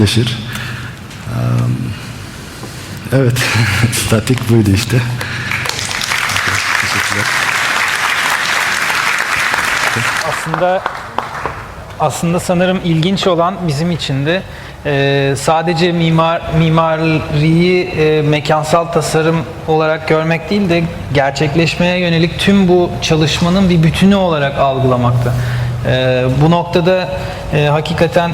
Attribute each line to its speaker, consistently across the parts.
Speaker 1: Leşir. Evet, statik buydu işte. Teşekkürler.
Speaker 2: Aslında sanırım ilginç olan bizim için de sadece mimariyi mekansal tasarım olarak görmek değil de gerçekleşmeye yönelik tüm bu çalışmanın bir bütünü olarak algılamaktı. Bu noktada hakikaten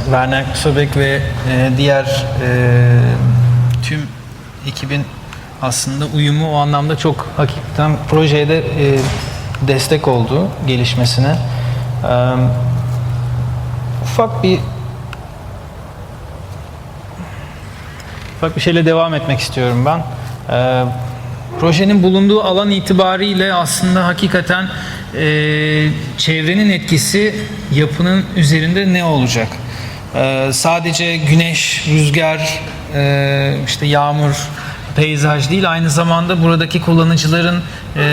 Speaker 2: Werner Sobek ve diğer tüm ekibin aslında uyumu o anlamda çok hakikaten projeye de destek oldu gelişmesine. Ufak bir şeyle devam etmek istiyorum ben. Projenin bulunduğu alan itibariyle aslında hakikaten çevrenin etkisi yapının üzerinde ne olacak? Sadece güneş, rüzgar, işte yağmur, peyzaj değil, aynı zamanda buradaki kullanıcıların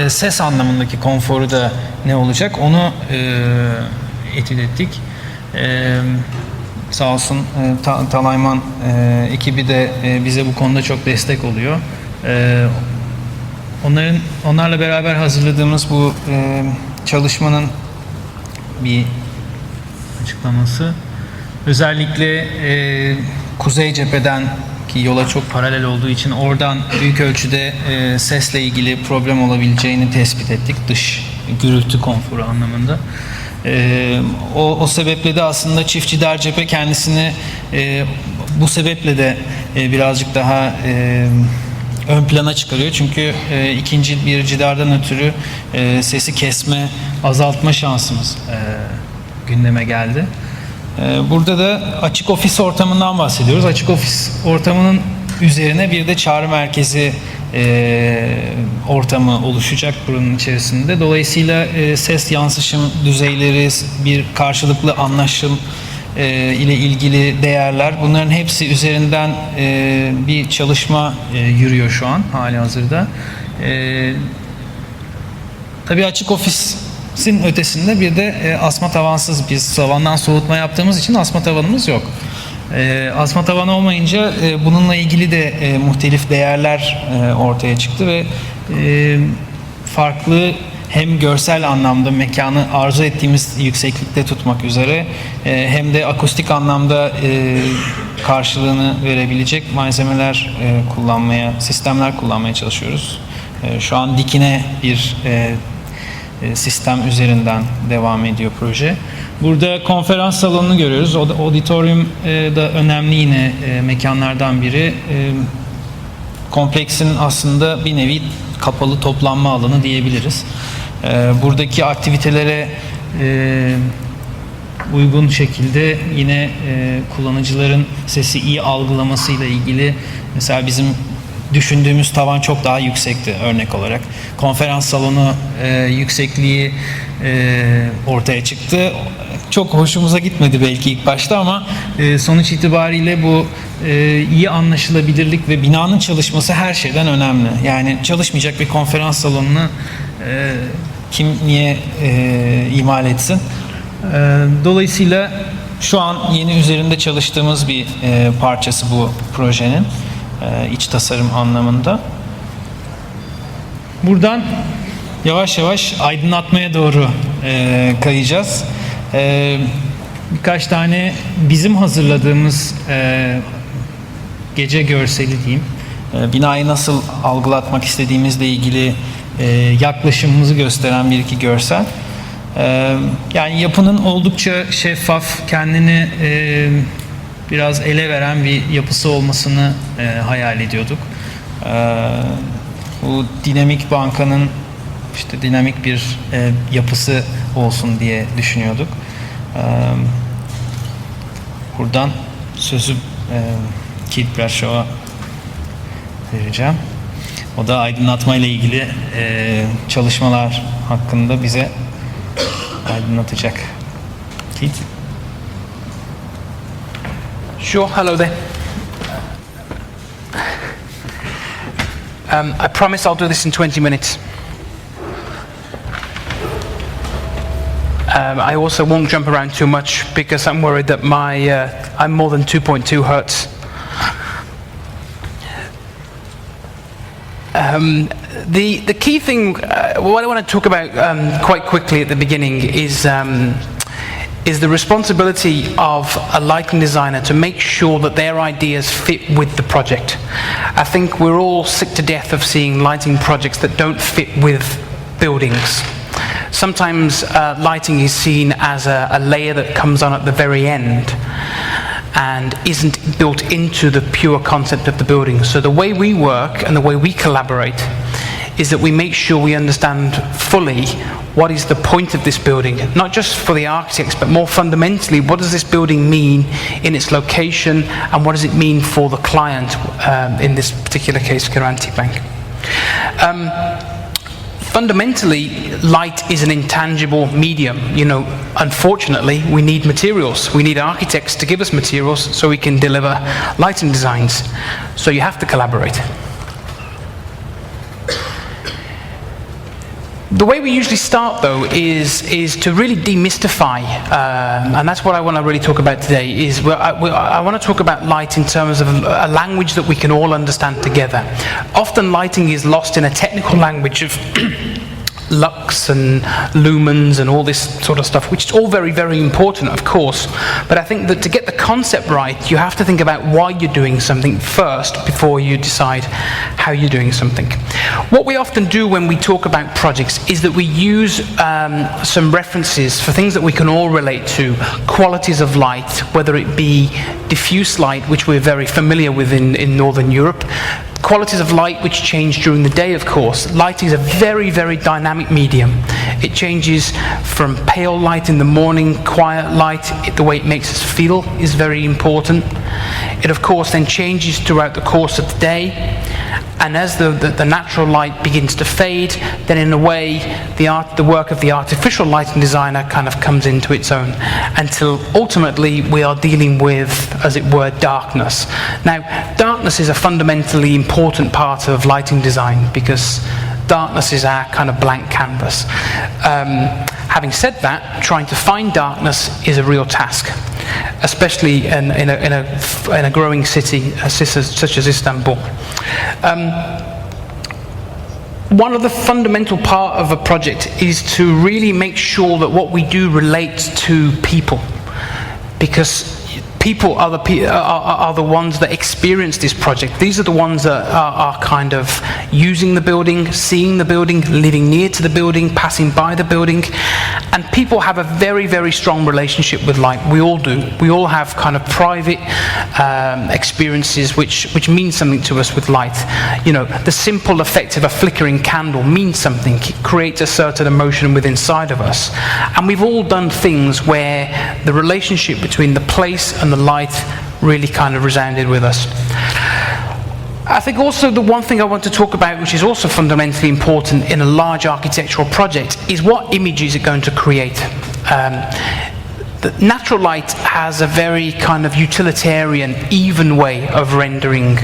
Speaker 2: ses anlamındaki konforu da ne olacak onu etüt ettik. Sağ olsun Talayman ekibi de bize bu konuda çok destek oluyor. Onlarla beraber hazırladığımız bu çalışmanın bir açıklaması. Özellikle kuzey cepheden ki yola çok paralel olduğu için oradan büyük ölçüde sesle ilgili problem olabileceğini tespit ettik. Dış gürültü konforu anlamında. O sebeple de aslında çiftçi dar cephe kendisini bu sebeple de birazcık daha ön plana çıkarıyor. Çünkü ikinci bir cidardan ötürü sesi kesme, azaltma şansımız gündeme geldi. Burada da açık ofis ortamından bahsediyoruz. Açık ofis ortamının üzerine bir de çağrı merkezi ortamı oluşacak buranın içerisinde. Dolayısıyla ses yansışım düzeyleri, bir karşılıklı anlaşım ile ilgili değerler, bunların hepsi üzerinden bir çalışma yürüyor şu an halihazırda. Tabii açık ofisin ötesinde bir de asma tavansız, biz tavandan soğutma yaptığımız için asma tavanımız yok. Asma tavan olmayınca bununla ilgili de muhtelif değerler ortaya çıktı ve farklı hem görsel anlamda mekanı arzu ettiğimiz yükseklikte tutmak üzere hem de akustik anlamda karşılığını verebilecek malzemeler sistemler kullanmaya çalışıyoruz. Şu an dikine bir sistem üzerinden devam ediyor proje. Burada konferans salonunu görüyoruz. Auditorium da önemli yine mekanlardan biri. Kompleksin aslında bir nevi kapalı toplanma alanı diyebiliriz. Buradaki aktivitelere uygun şekilde yine kullanıcıların sesi iyi algılamasıyla ilgili mesela bizim düşündüğümüz tavan çok daha yüksekti örnek olarak. Konferans salonu yüksekliği ortaya çıktı. Çok hoşumuza gitmedi belki ilk başta ama sonuç itibariyle bu iyi anlaşılabilirlik ve binanın çalışması her şeyden önemli. Yani çalışmayacak bir konferans salonunu kim niye imal etsin? Dolayısıyla şu an yeni üzerinde çalıştığımız bir parçası bu projenin iç tasarım anlamında. Buradan yavaş yavaş aydınlatmaya doğru kayacağız. Birkaç tane bizim hazırladığımız gece görseli diyeyim. Binayı nasıl algılatmak istediğimizle ilgili yaklaşımımızı gösteren bir iki görsel. Yani yapının oldukça şeffaf, kendini biraz ele veren bir yapısı olmasını hayal ediyorduk. Bu dinamik bankanın işte dinamik bir yapısı olsun diye düşünüyorduk. Buradan sözü Bradshaw'a vereceğim. O da aydınlatma ile ilgili çalışmalar hakkında bize aydınlatacak. Keith.
Speaker 3: Sure, hello there. I promise I'll do this in 20 minutes. I also won't jump around too much because I'm worried that I'm more than 2.2 hertz. The key thing, what I want to talk about quite quickly at the beginning is the responsibility of a lighting designer to make sure that their ideas fit with the project. I think we're all sick to death of seeing lighting projects that don't fit with buildings. Sometimes lighting is seen as a layer that comes on at the very end and isn't built into the pure concept of the building. So the way we work and the way we collaborate is that we make sure we understand fully what is the point of this building, not just for the architects, but more fundamentally, what does this building mean in its location, and what does it mean for the client, in this particular case, Garanti Bank. Fundamentally, light is an intangible medium. You know, unfortunately, we need materials. We need architects to give us materials so we can deliver lighting designs. So you have to collaborate. The way we usually start, though, is to really demystify, and that's what I want to really talk about today, is I want to talk about light in terms of a language that we can all understand together. Often lighting is lost in a technical language of lux and lumens and all this sort of stuff, which is all very, very important, of course. But I think that to get the concept right, you have to think about why you're doing something first before you decide how you're doing something. What we often do when we talk about projects is that we use some references for things that we can all relate to, qualities of light, whether it be diffuse light, which we're very familiar with in Northern Europe, qualities of light which change during the day, of course. Light is a very, very dynamic medium. It changes from pale light in the morning, quiet light, the way it makes us feel is very important. It, of course, then changes throughout the course of the day. And as the natural light begins to fade, then in a way, the work of the artificial lighting designer kind of comes into its own, until ultimately we are dealing with, as it were, darkness. Now, darkness is a fundamentally important part of lighting design because darkness is our kind of blank canvas. Having said that, trying to find darkness is a real task, especially in a growing city such as Istanbul. One of the fundamental part of a project is to really make sure that what we do relates to people, because people are the ones that experience this project. These are the ones that are kind of using the building, seeing the building, living near to the building, passing by the building. And people have a very, very strong relationship with light. We all do. We all have kind of private experiences which mean something to us with light. You know, the simple effect of a flickering candle means something. It creates a certain emotion within inside of us. And we've all done things where the relationship between the place and the light really kind of resounded with us. I think also the one thing I want to talk about, which is also fundamentally important in a large architectural project, is what image is it going to create. The natural light has a very kind of utilitarian, even way of rendering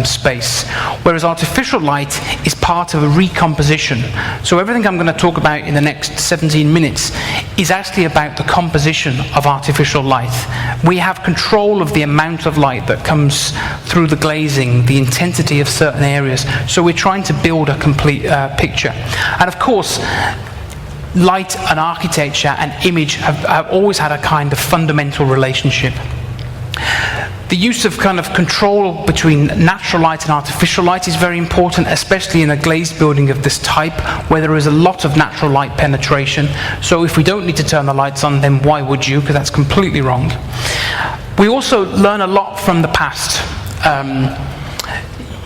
Speaker 3: space, whereas artificial light is part of a recomposition. So everything I'm going to talk about in the next 17 minutes is actually about the composition of artificial light. We have control of the amount of light that comes through the glazing, the intensity of certain areas. So we're trying to build a complete picture. And of course, light and architecture and image have always had a kind of fundamental relationship. The use of kind of control between natural light and artificial light is very important, especially in a glazed building of this type, where there is a lot of natural light penetration. So if we don't need to turn the lights on, then why would you? Because that's completely wrong. We also learn a lot from the past.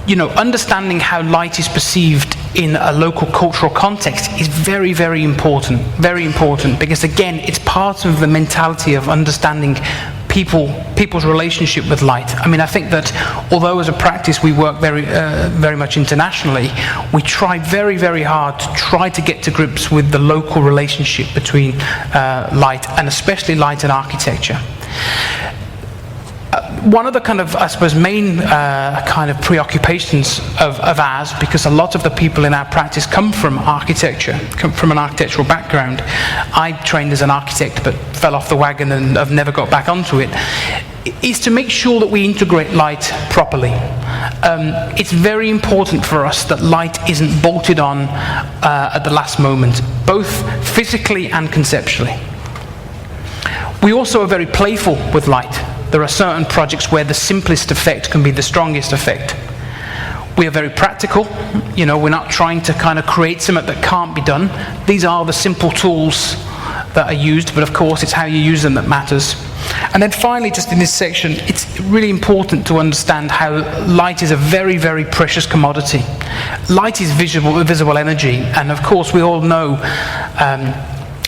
Speaker 3: You know, understanding how light is perceived in a local cultural context is very, very important. Very important, because again, it's part of the mentality of understanding people's relationship with light. I mean, I think that although as a practice we work very much internationally, we try very, very hard to try to get to grips with the local relationship between light, and especially light and architecture. one of the kind of, I suppose, main kind of preoccupations of ours, because a lot of the people in our practice come from architecture, come from an architectural background. I trained as an architect but fell off the wagon and have never got back onto it, is to make sure that we integrate light properly. It's very important for us that light isn't bolted on at the last moment, both physically and conceptually. We also are very playful with light. There are certain projects where the simplest effect can be the strongest effect. We are very practical. You know, we're not trying to kind of create something that can't be done. These are the simple tools that are used, but of course it's how you use them that matters. And then finally, just in this section, it's really important to understand how light is a very, very precious commodity. Light is visible energy, and of course we all know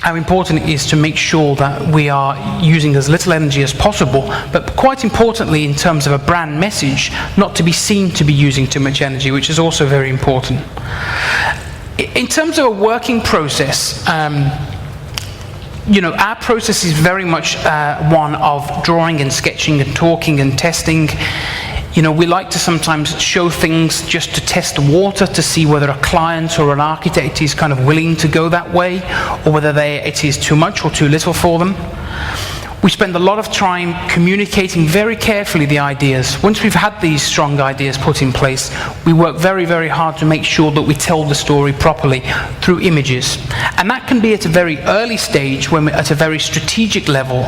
Speaker 3: how important it is to make sure that we are using as little energy as possible, but quite importantly in terms of a brand message, not to be seen to be using too much energy, which is also very important. In terms of a working process, you know, our process is very much one of drawing and sketching and talking and testing. You know, we like to sometimes show things just to test the water, to see whether a client or an architect is kind of willing to go that way, or whether it is too much or too little for them. We spend a lot of time communicating very carefully the ideas. Once we've had these strong ideas put in place, we work very, very hard to make sure that we tell the story properly through images. And that can be at a very early stage, when we're at a very strategic level,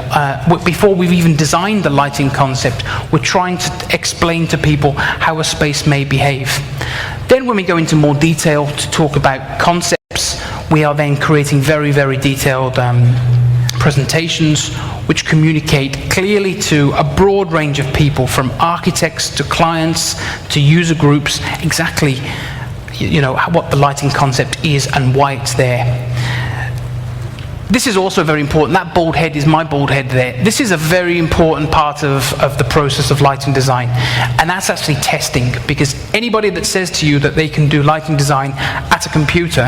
Speaker 3: before we've even designed the lighting concept. We're trying to explain to people how a space may behave. Then when we go into more detail to talk about concepts, we are then creating very, very detailed presentations which communicate clearly to a broad range of people, from architects to clients to user groups, exactly, you know, what the lighting concept is and why it's there. This is also very important. That bald head is my bald head there. This is a very important part of the process of lighting design, and that's actually testing, because anybody that says to you that they can do lighting design at a computer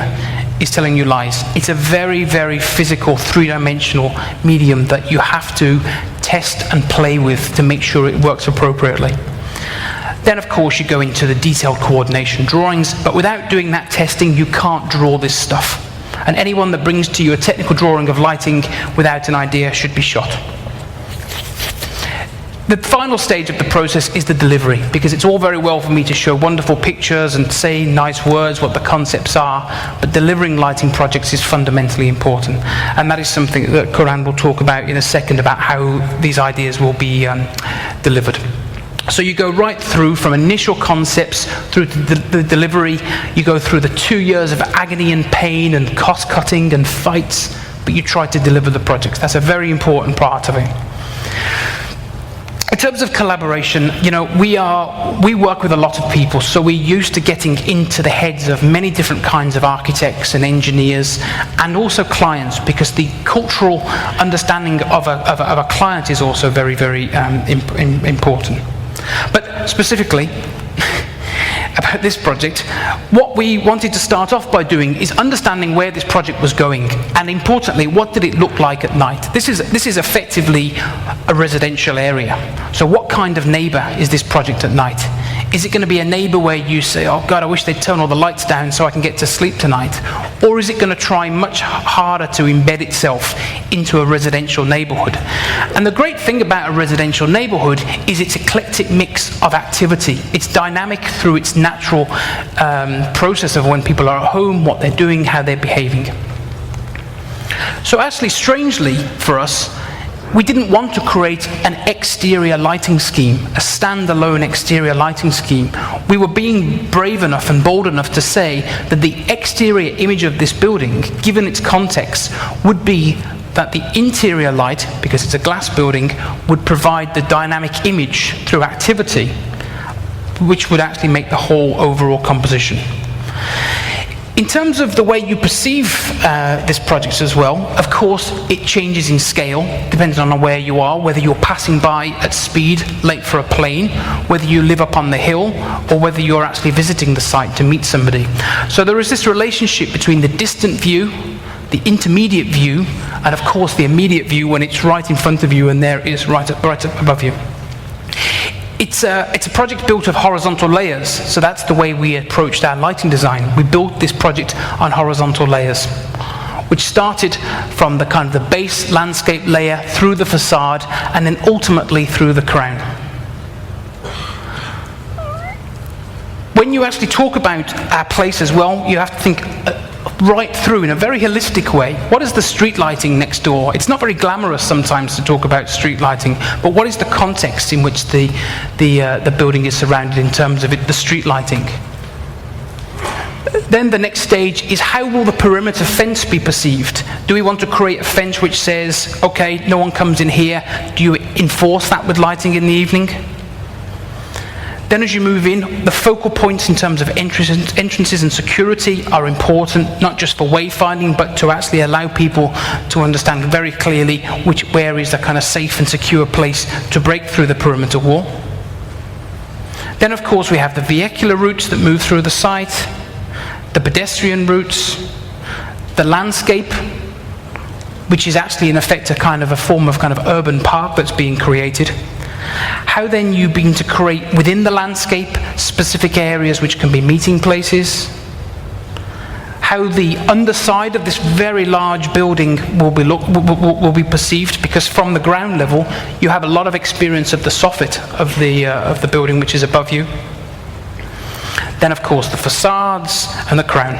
Speaker 3: is telling you lies. It's a very, very physical, three-dimensional medium that you have to test and play with to make sure it works appropriately. Then, of course, you go into the detailed coordination drawings, but without doing that testing, you can't draw this stuff. And anyone that brings to you a technical drawing of lighting without an idea should be shot. The final stage of the process is the delivery, because it's all very well for me to show wonderful pictures and say nice words, what the concepts are, but delivering lighting projects is fundamentally important. And that is something that Coran will talk about in a second, about how these ideas will be delivered. So you go right through from initial concepts through to the delivery. You go through the 2 years of agony and pain and cost cutting and fights, but you try to deliver the projects. That's a very important part of it. In terms of collaboration, you know, we work with a lot of people, so we're used to getting into the heads of many different kinds of architects and engineers, and also clients, because the cultural understanding of a client is also very, very important. But specifically about this project, what we wanted to start off by doing is understanding where this project was going, and importantly, what did it look like at night. This is effectively a residential area. So what kind of neighbour is this project at night? Is it going to be a neighbour where you say, oh God, I wish they'd turn all the lights down so I can get to sleep tonight? Or is it going to try much harder to embed itself into a residential neighbourhood? And the great thing about a residential neighbourhood is its eclectic mix of activity. It's dynamic through its natural process of when people are at home, what they're doing, how they're behaving. So actually, strangely for us, we didn't want to create an exterior lighting scheme, a standalone exterior lighting scheme. We were being brave enough and bold enough to say that the exterior image of this building, given its context, would be that the interior light, because it's a glass building, would provide the dynamic image through activity, which would actually make the whole overall composition. In terms of the way you perceive this project as well, of course, it changes in scale, depending on where you are, whether you're passing by at speed, late for a plane, whether you live up on the hill, or whether you're actually visiting the site to meet somebody. So there is this relationship between the distant view, the intermediate view, and of course the immediate view when it's right in front of you and there it is right up above you. It's a project built of horizontal layers, so that's the way we approached our lighting design. We built this project on horizontal layers, which started from the kind of the base landscape layer through the facade and then ultimately through the crown. When you actually talk about our place as well, you have to think right through in a very holistic way. What is the street lighting next door? It's not very glamorous sometimes to talk about street lighting, but what is the context in which the building is surrounded in terms of the street lighting? Then the next stage is, how will the perimeter fence be perceived? Do we want to create a fence which says, okay, no one comes in here? Do you enforce that with lighting in the evening? Then as you move in, the focal points in terms of entrances and security are important, not just for wayfinding, but to actually allow people to understand very clearly where is a kind of safe and secure place to break through the perimeter wall. Then of course we have the vehicular routes that move through the site, the pedestrian routes, the landscape, which is actually in effect a form of urban park that's being created. How then you begin to create within the landscape specific areas which can be meeting places. How the underside of this very large building will be perceived, because from the ground level you have a lot of experience of the soffit of the building which is above you. Then of course the facades and the crown.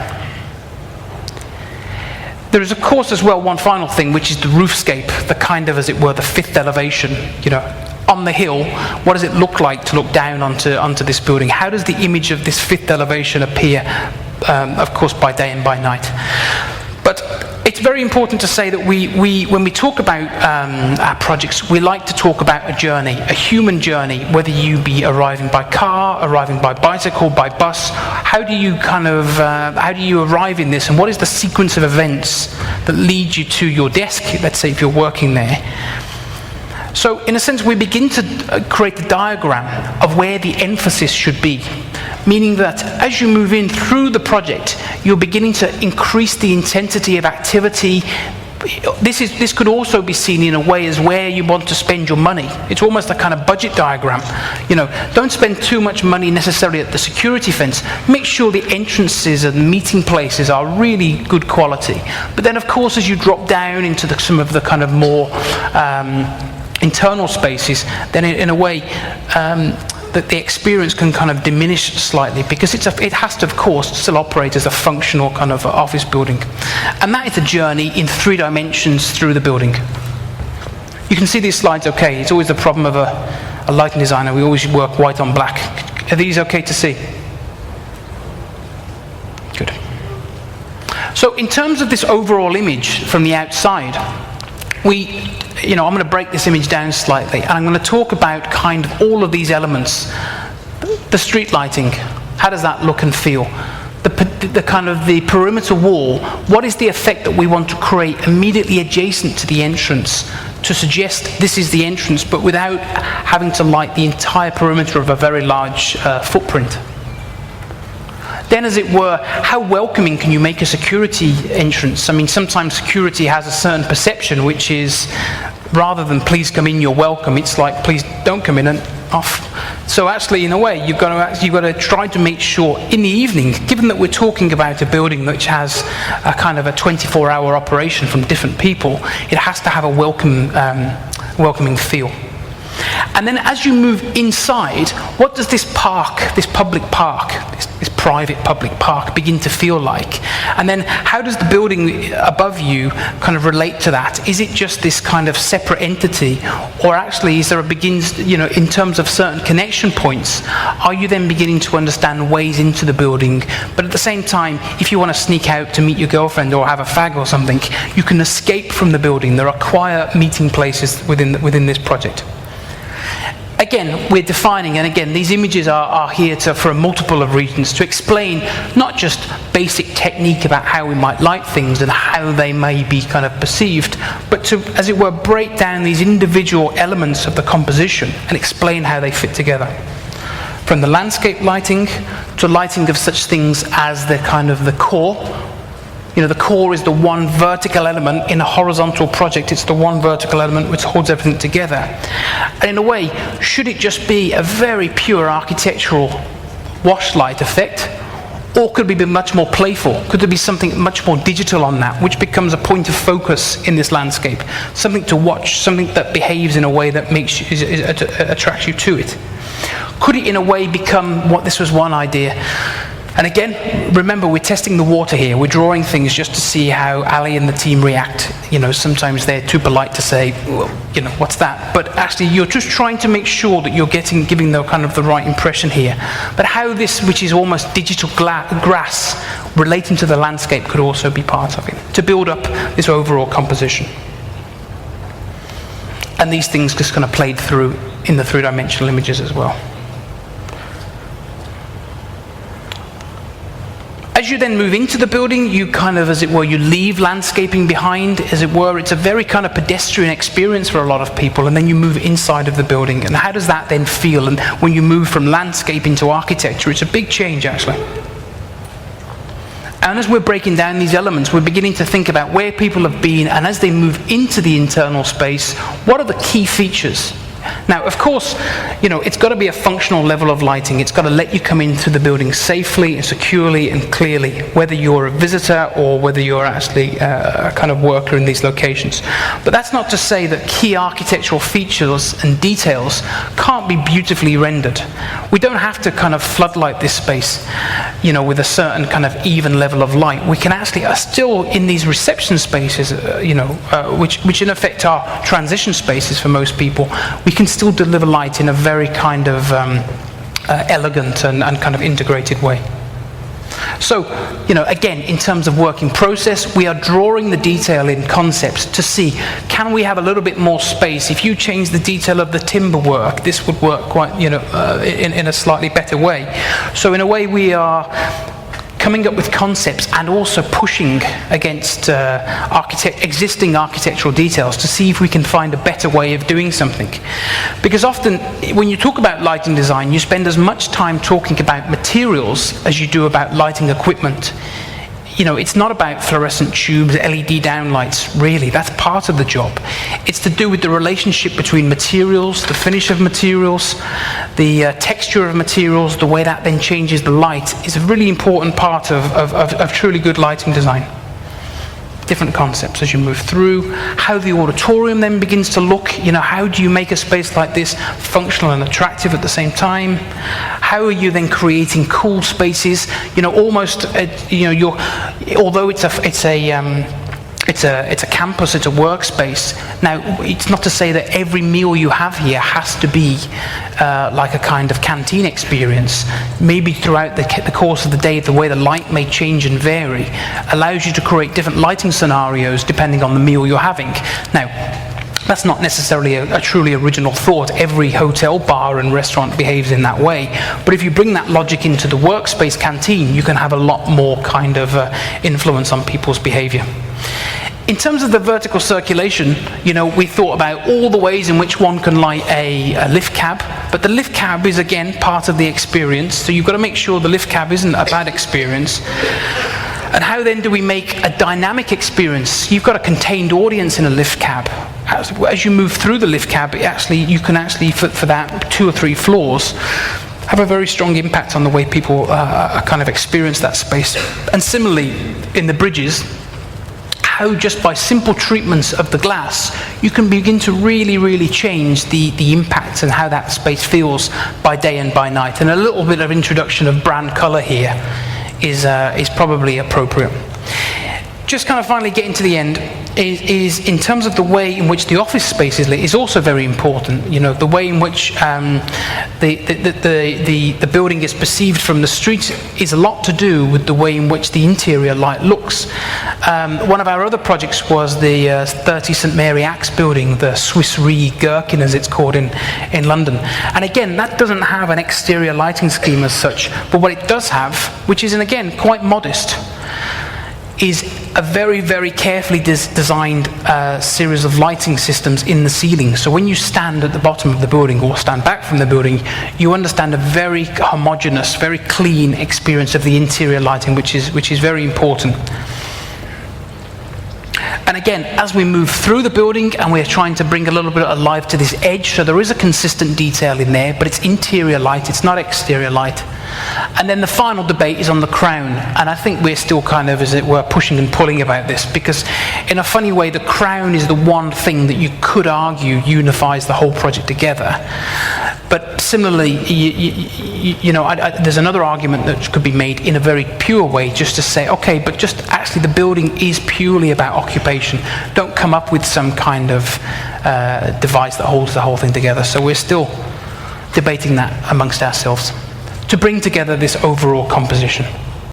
Speaker 3: There is of course as well one final thing, which is the roofscape, the kind of, as it were, the fifth elevation, on the hill. What does it look like to look down onto this building? How does the image of this fifth elevation appear, of course by day and by night? But it's very important to say that when we talk about our projects, we like to talk about a journey, a human journey, whether you be arriving by car, arriving by bicycle, by bus. How do you arrive in this, and what is the sequence of events that lead you to your desk, let's say if you're working there? So in a sense we begin to create a diagram of where the emphasis should be, meaning that as you move in through the project, you're beginning to increase the intensity of activity. This could also be seen in a way as where you want to spend your money. It's almost a kind of budget diagram. Don't spend too much money necessarily at the security fence. Make sure the entrances and meeting places are really good quality. But then of course as you drop down into some of the kind of more internal spaces, then in a way that the experience can kind of diminish slightly, because it has to of course still operate as a functional kind of office building. And that is the journey in 3 dimensions through the building. You can see these slides okay. It's always the problem of a lighting designer. We always work white on black. Are these okay to see? Good. So in terms of this overall image from the outside, I'm going to break this image down slightly, and I'm going to talk about kind of all of these elements. The street lighting, how does that look and feel? The kind of the perimeter wall, what is the effect that we want to create immediately adjacent to the entrance to suggest this is the entrance, but without having to light the entire perimeter of a very large footprint? Then, as it were, how welcoming can you make a security entrance? I mean, sometimes security has a certain perception, which is, rather than please come in, you're welcome, it's like please don't come in and off. So actually, in a way, you've got to try to make sure in the evening, given that we're talking about a building which has a kind of a 24-hour operation from different people, it has to have a welcoming feel. And then as you move inside, what does this park, this public park, this private public park begin to feel like? And then how does the building above you kind of relate to that? Is it just this kind of separate entity, or actually is there in terms of certain connection points, are you then beginning to understand ways into the building? But at the same time, if you want to sneak out to meet your girlfriend or have a fag or something, you can escape from the building. There are quiet meeting places within this project. Again, we're defining, and again, these images are here for a multiple of reasons, to explain not just basic technique about how we might light things and how they may be kind of perceived, but to, as it were, break down these individual elements of the composition and explain how they fit together. From the landscape lighting to lighting of such things as the kind of the core, the core is the one vertical element. In a horizontal project, it's the one vertical element which holds everything together. And in a way, should it just be a very pure architectural wash light effect, or could it be much more playful? Could there be something much more digital on that, which becomes a point of focus in this landscape? Something to watch, something that behaves in a way that attracts you to it. Could it in a way become what this was one idea? And again, remember, we're testing the water here. We're drawing things just to see how Ali and the team react. Sometimes they're too polite to say, well, what's that? But actually, you're just trying to make sure that you're giving the kind of the right impression here. But how this, which is almost digital grass, relating to the landscape, could also be part of it, to build up this overall composition. And these things just kind of played through in the three-dimensional images as well. As you then move into the building, you kind of, as it were, you leave landscaping behind, as it were. It's a very kind of pedestrian experience for a lot of people, and then you move inside of the building. And how does that then feel? And when you move from landscape into architecture, it's a big change, actually. And as we're breaking down these elements, we're beginning to think about where people have been, and as they move into the internal space, what are the key features? Now, of course, it's got to be a functional level of lighting. It's got to let you come into the building safely and securely and clearly, whether you're a visitor or whether you're actually a kind of worker in these locations. But that's not to say that key architectural features and details can't be beautifully rendered. We don't have to kind of floodlight this space, with a certain kind of even level of light. We can actually still, in these reception spaces, which in effect are transition spaces for most people, we can still deliver light in a very kind of elegant and kind of integrated way. So, again, in terms of working process, we are drawing the detail in concepts to see, can we have a little bit more space? If you change the detail of the timber work, this would work quite, in a slightly better way. So in a way, we are coming up with concepts and also pushing against existing architectural details to see if we can find a better way of doing something. Because often, when you talk about lighting design, you spend as much time talking about materials as you do about lighting equipment. It's not about fluorescent tubes, LED downlights, really. That's part of the job. It's to do with the relationship between materials, the finish of materials, the texture of materials, the way that then changes the light is a really important part of truly good lighting design. Different concepts as you move through, how the auditorium then begins to look. How do you make a space like this functional and attractive at the same time? How are you then creating cool spaces? Almost, although it's a campus, it's a workspace. Now, it's not to say that every meal you have here has to be like a kind of canteen experience. Maybe throughout the course of the day, the way the light may change and vary allows you to create different lighting scenarios depending on the meal you're having. Now, that's not necessarily a truly original thought. Every hotel, bar and restaurant behaves in that way. But if you bring that logic into the workspace canteen, you can have a lot more kind of influence on people's behavior. In terms of the vertical circulation, we thought about all the ways in which one can light a lift cab, but the lift cab is again part of the experience, so you've got to make sure the lift cab isn't a bad experience. And how then do we make a dynamic experience? You've got a contained audience in a lift cab. As you move through the lift cab, you can actually, for that 2 or 3 floors, have a very strong impact on the way people kind of experience that space. And similarly, in the bridges, how just by simple treatments of the glass, you can begin to really, really change the impact and how that space feels by day and by night. And a little bit of introduction of brand color here is probably appropriate. Just kind of finally getting to the end, is in terms of the way in which the office space is lit is also very important. The way in which the building is perceived from the street is a lot to do with the way in which the interior light looks. One of our other projects was the 30 St Mary Axe building, the Swiss Re Gherkin as it's called in London. And again, that doesn't have an exterior lighting scheme as such, but what it does have, which is again quite modest, is a very, very carefully designed series of lighting systems in the ceiling. So when you stand at the bottom of the building or stand back from the building, you understand a very homogeneous, very clean experience of the interior lighting, which is very important. And again, as we move through the building and we're trying to bring a little bit of life to this edge, so there is a consistent detail in there, but it's interior light, it's not exterior light. And then the final debate is on the crown, and I think we're still kind of, as it were, pushing and pulling about this, because in a funny way, the crown is the one thing that you could argue unifies the whole project together. But similarly, there's another argument that could be made in a very pure way, just to say, okay, but just actually the building is purely about occupation. Don't come up with some kind of device that holds the whole thing together. So we're still debating that amongst ourselves to bring together this overall composition.